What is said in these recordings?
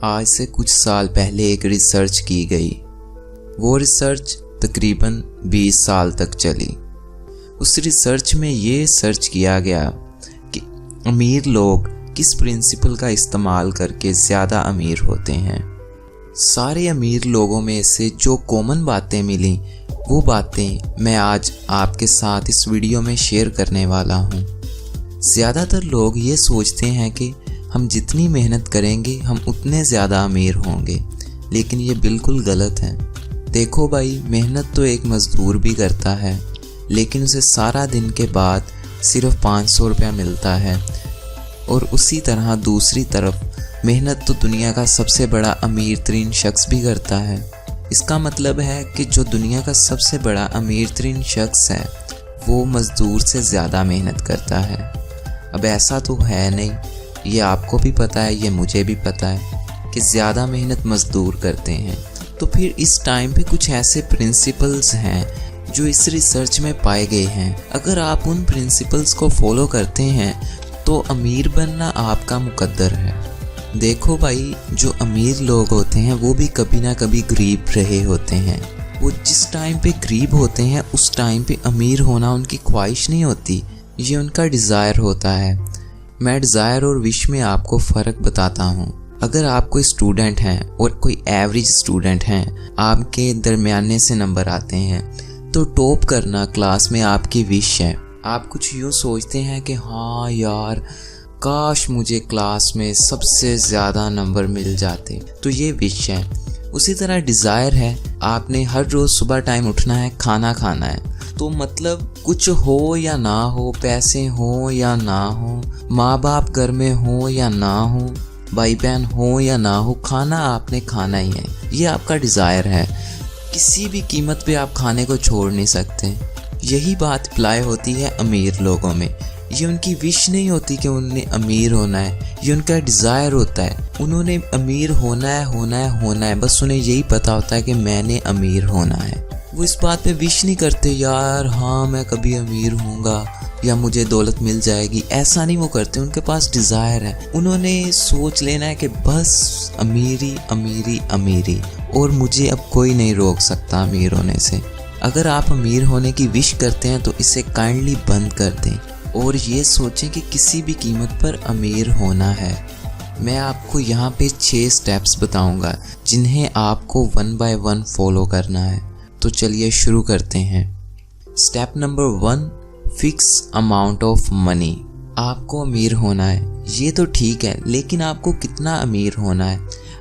आज से कुछ साल पहले एक रिसर्च की गई। वो रिसर्च तकरीबन 20 साल तक चली। उस रिसर्च में ये सर्च किया गया कि अमीर लोग किस प्रिंसिपल का इस्तेमाल करके ज़्यादा अमीर होते हैं। सारे अमीर लोगों में से जो कॉमन बातें मिली वो बातें मैं आज आपके साथ इस वीडियो में शेयर करने वाला हूँ। ज़्यादातर लोग ये सोचते हैं कि हम जितनी मेहनत करेंगे हम उतने ज़्यादा अमीर होंगे, लेकिन ये बिल्कुल गलत है। देखो भाई, मेहनत तो एक मज़दूर भी करता है, लेकिन उसे सारा दिन के बाद सिर्फ 500 रुपया मिलता है। और उसी तरह दूसरी तरफ मेहनत तो दुनिया का सबसे बड़ा अमीर तरीन शख्स भी करता है। इसका मतलब है कि जो दुनिया का सबसे बड़ा अमीर तरीन शख्स है वो मज़दूर से ज़्यादा मेहनत करता है। अब ऐसा तो है नहीं, ये आपको भी पता है, ये मुझे भी पता है कि ज़्यादा मेहनत मज़दूर करते हैं। तो फिर इस टाइम पे कुछ ऐसे प्रिंसिपल्स हैं जो इस रिसर्च में पाए गए हैं। अगर आप उन प्रिंसिपल्स को फॉलो करते हैं तो अमीर बनना आपका मुकद्दर है। देखो भाई, जो अमीर लोग होते हैं वो भी कभी ना कभी गरीब रहे होते हैं। वो जिस टाइम पे गरीब होते हैं उस टाइम पे अमीर होना उनकी ख्वाहिश नहीं होती, ये उनका डिज़ायर होता है। मैं डिज़ायर और विश में आपको फ़र्क बताता हूँ। अगर आप कोई स्टूडेंट हैं और कोई एवरेज स्टूडेंट हैं, आपके दरमियाने से नंबर आते हैं, तो टॉप करना क्लास में आपकी विश है। आप कुछ यूँ सोचते हैं कि हाँ यार, काश मुझे क्लास में सबसे ज़्यादा नंबर मिल जाते, तो ये विश है। उसी तरह डिज़ायर है, आपने हर रोज़ सुबह टाइम उठना है, खाना खाना है। तो मतलब कुछ हो या ना हो, पैसे हो या ना हो, माँ बाप घर में हो या ना हो, भाई बहन हो या ना हो, खाना आपने खाना ही है। ये आपका डिज़ायर है। किसी भी कीमत पे आप खाने को छोड़ नहीं सकते। यही बात अप्लाई होती है अमीर लोगों में। ये उनकी विश नहीं होती कि उन्हें अमीर होना है, ये उनका डिज़ायर होता है। उन्होंने अमीर होना है, होना है, होना है, बस उन्हें यही पता होता है कि मैंने अमीर होना है। वो इस बात पे विश नहीं करते यार हाँ मैं कभी अमीर होऊंगा या मुझे दौलत मिल जाएगी, ऐसा नहीं वो करते। उनके पास डिज़ायर है। उन्होंने सोच लेना है कि बस अमीरी अमीरी अमीरी, और मुझे अब कोई नहीं रोक सकता अमीर होने से। अगर आप अमीर होने की विश करते हैं तो इसे काइंडली बंद कर दें और ये सोचें कि किसी भी कीमत पर अमीर होना है। मैं आपको यहाँ पे 6 स्टेप्स बताऊँगा जिन्हें आपको 1 बाय 1 फॉलो करना है। तो चलिए शुरू करते हैं। Step number 1, fix amount of money. आपको अमीर होना है, ये तो ठीक है, लेकिन आपको कितना अमीर होना है,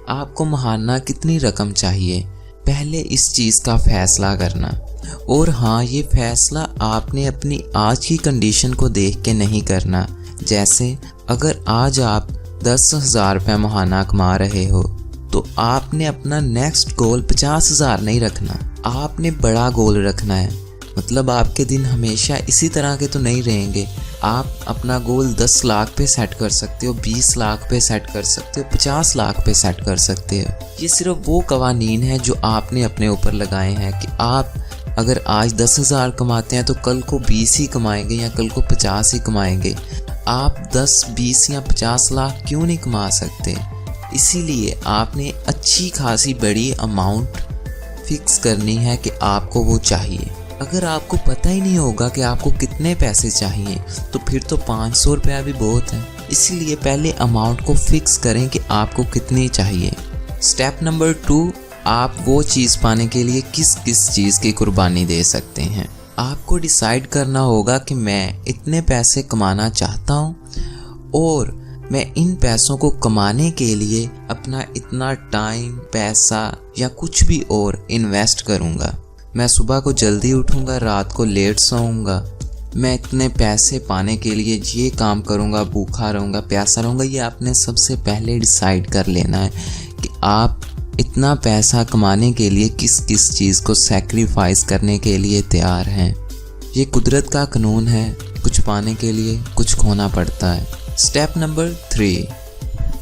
आपको महाना कितनी रकम चाहिए, पहले इस चीज़ का फैसला करना। और हाँ, ये फैसला आपने अपनी आज की कंडीशन को देख के नहीं करना। जैसे अगर आज आप 10,000 रुपये महाना कमा रहे हो तो आपने अपना नेक्स्ट गोल 50,000 नहीं रखना, आपने बड़ा गोल रखना है। मतलब आपके दिन हमेशा इसी तरह के तो नहीं रहेंगे। आप अपना गोल 10 लाख पे सेट कर सकते हो, 20 लाख पे सेट कर सकते हो, 50 लाख पे सेट कर सकते हो। ये सिर्फ वो कवानीन है जो आपने अपने ऊपर लगाए हैं कि आप अगर आज 10,000 कमाते हैं तो कल को 20 ही कमाएंगे या कल को 50 ही कमाएंगे। आप 10, 20 या 50 लाख क्यों नहीं कमा सकते? इसीलिए आपने अच्छी खासी बड़ी अमाउंट फिक्स करनी है कि आपको वो चाहिए। अगर आपको पता ही नहीं होगा कि आपको कितने पैसे चाहिए तो फिर तो 500 रुपया भी बहुत है। इसीलिए पहले अमाउंट को फिक्स करें कि आपको कितनी चाहिए। स्टेप नंबर 2, आप वो चीज़ पाने के लिए किस किस चीज़ की कुर्बानी दे सकते हैं। आपको डिसाइड करना होगा कि मैं इतने पैसे कमाना चाहता हूँ और मैं इन पैसों को कमाने के लिए अपना इतना टाइम, पैसा या कुछ भी और इन्वेस्ट करूँगा। मैं सुबह को जल्दी उठूँगा, रात को लेट सोऊंगा। मैं इतने पैसे पाने के लिए ये काम करूँगा, भूखा रहूँगा, प्यासा रहूँगा। ये आपने सबसे पहले डिसाइड कर लेना है कि आप इतना पैसा कमाने के लिए किस किस चीज़ को सैक्रिफाइस करने के लिए तैयार हैं। ये कुदरत का कानून है, कुछ पाने के लिए कुछ खोना पड़ता है। स्टेप नंबर 3,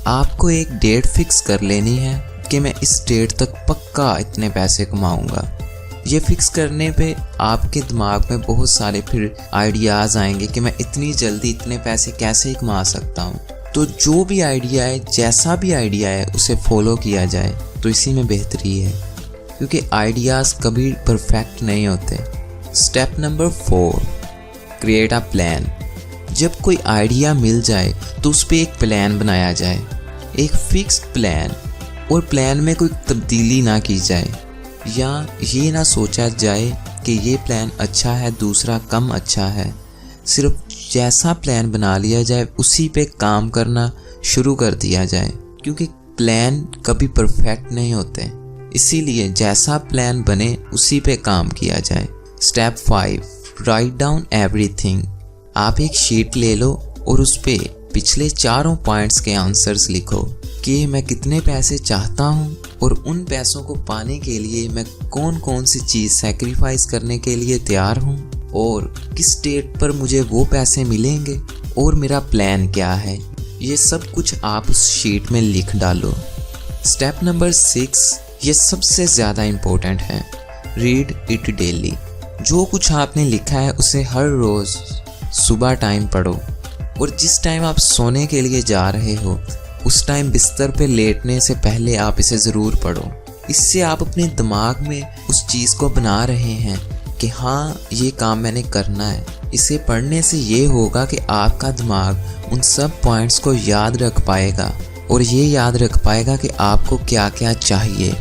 आपको एक डेट फिक्स कर लेनी है कि मैं इस डेट तक पक्का इतने पैसे कमाऊंगा। ये फिक्स करने पे आपके दिमाग में बहुत सारे फिर आइडियाज़ आएंगे कि मैं इतनी जल्दी इतने पैसे कैसे कमा सकता हूँ। तो जो भी आइडिया है, जैसा भी आइडिया है, उसे फॉलो किया जाए तो इसी में बेहतरी है, क्योंकि आइडियाज़ कभी परफेक्ट नहीं होते। Step number 4, create a plan. जब कोई आइडिया मिल जाए तो उस पर एक प्लान बनाया जाए, एक फिक्स्ड प्लान, और प्लान में कोई तब्दीली ना की जाए, या ये ना सोचा जाए कि ये प्लान अच्छा है, दूसरा कम अच्छा है। सिर्फ जैसा प्लान बना लिया जाए उसी पे काम करना शुरू कर दिया जाए, क्योंकि प्लान कभी परफेक्ट नहीं होते, इसीलिए जैसा प्लान बने उसी पे काम किया जाए। Step 5, write down everything. आप एक शीट ले लो और उस पे पिछले चारों पॉइंट्स के आंसर्स लिखो कि मैं कितने पैसे चाहता हूँ और उन पैसों को पाने के लिए मैं कौन कौन सी चीज़ सैक्रिफाइस करने के लिए तैयार हूँ, और किस डेट पर मुझे वो पैसे मिलेंगे, और मेरा प्लान क्या है। ये सब कुछ आप उस शीट में लिख डालो। स्टेप नंबर 6, ये सबसे ज़्यादा इम्पोर्टेंट है, रीड इट डेली। जो कुछ आपने लिखा है उसे हर रोज़ सुबह टाइम पढ़ो, और जिस टाइम आप सोने के लिए जा रहे हो उस टाइम बिस्तर पे लेटने से पहले आप इसे ज़रूर पढ़ो। इससे आप अपने दिमाग में उस चीज़ को बना रहे हैं कि हाँ, ये काम मैंने करना है। इसे पढ़ने से ये होगा कि आपका दिमाग उन सब पॉइंट्स को याद रख पाएगा, और ये याद रख पाएगा कि आपको क्या क्या चाहिए,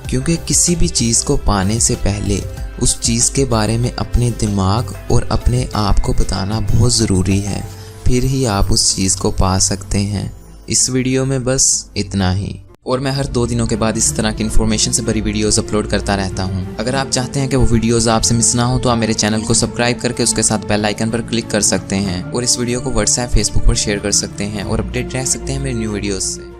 क्योंकि किसी भी चीज़ को पाने से पहले उस चीज़ के बारे में अपने दिमाग और अपने आप को बताना बहुत ज़रूरी है, फिर ही आप उस चीज़ को पा सकते हैं। इस वीडियो में बस इतना ही, और मैं हर 2 दिनों के बाद इस तरह की इन्फॉर्मेशन से भरी वीडियोस अपलोड करता रहता हूं। अगर आप चाहते हैं कि वो वीडियोस आपसे मिस ना हो तो आप मेरे चैनल को सब्सक्राइब करके उसके साथ बेल आइकन पर क्लिक कर सकते हैं, और इस वीडियो को व्हाट्सएप, फेसबुक पर शेयर कर सकते हैं, और अपडेट रह सकते हैं मेरे न्यू वीडियोस से।